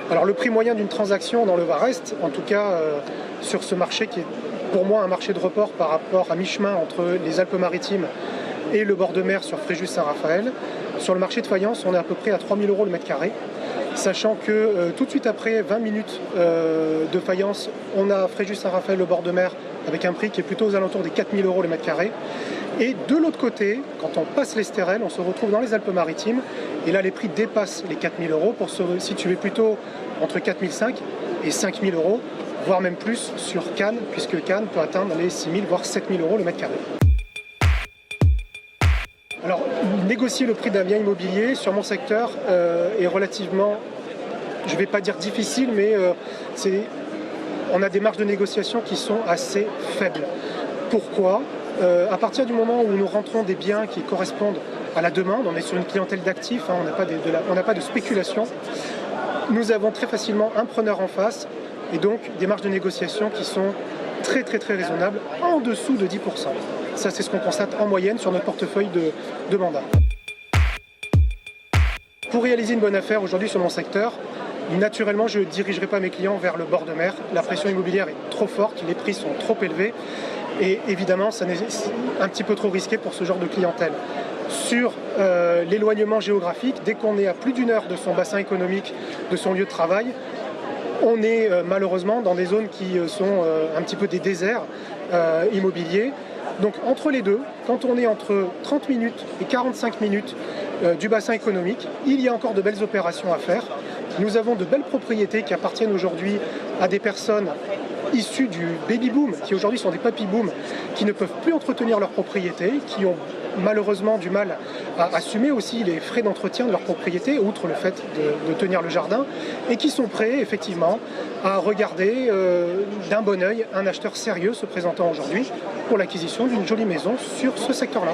Alors le prix moyen d'une transaction dans le Var-Est, en tout cas sur ce marché qui est pour moi un marché de report par rapport à mi-chemin entre les Alpes-Maritimes et le bord de mer sur Fréjus-Saint-Raphaël, sur le marché de faïence on est à peu près à 3 000 € le mètre carré, sachant que tout de suite après 20 minutes de faïence, on a Fréjus-Saint-Raphaël, le bord de mer, avec un prix qui est plutôt aux alentours des 4 000 € le mètre carré. Et de l'autre côté, quand on passe l'Estérel, on se retrouve dans les Alpes-Maritimes, et là les prix dépassent les 4 000 € pour se situer plutôt entre 4 500 et 5 000 €, voire même plus sur Cannes, puisque Cannes peut atteindre les 6 000 voire 7 000 € le mètre carré. Alors, négocier le prix d'un bien immobilier sur mon secteur est relativement, je ne vais pas dire difficile, mais on a des marges de négociation qui sont assez faibles. Pourquoi ? À partir du moment où nous rentrons des biens qui correspondent à la demande, on est sur une clientèle d'actifs, on n'a pas de spéculation, nous avons très facilement un preneur en face et donc des marges de négociation qui sont très raisonnables, en dessous de 10%. Ça, c'est ce qu'on constate en moyenne sur notre portefeuille de mandats. Pour réaliser une bonne affaire aujourd'hui sur mon secteur, naturellement, je ne dirigerai pas mes clients vers le bord de mer. La pression immobilière est trop forte, les prix sont trop élevés et évidemment, c'est un petit peu trop risqué pour ce genre de clientèle. Sur l'éloignement géographique, dès qu'on est à plus d'1 heure de son bassin économique, de son lieu de travail, on est malheureusement dans des zones qui sont un petit peu des déserts immobiliers. Donc entre les deux, quand on est entre 30 minutes et 45 minutes du bassin économique, il y a encore de belles opérations à faire. Nous avons de belles propriétés qui appartiennent aujourd'hui à des personnes issues du baby-boom, qui aujourd'hui sont des papy-boom, qui ne peuvent plus entretenir leurs propriétés, qui ont malheureusement du mal à assumer aussi les frais d'entretien de leur propriété, outre le fait de tenir le jardin, et qui sont prêts effectivement à regarder d'un bon œil un acheteur sérieux se présentant aujourd'hui pour l'acquisition d'une jolie maison sur ce secteur-là.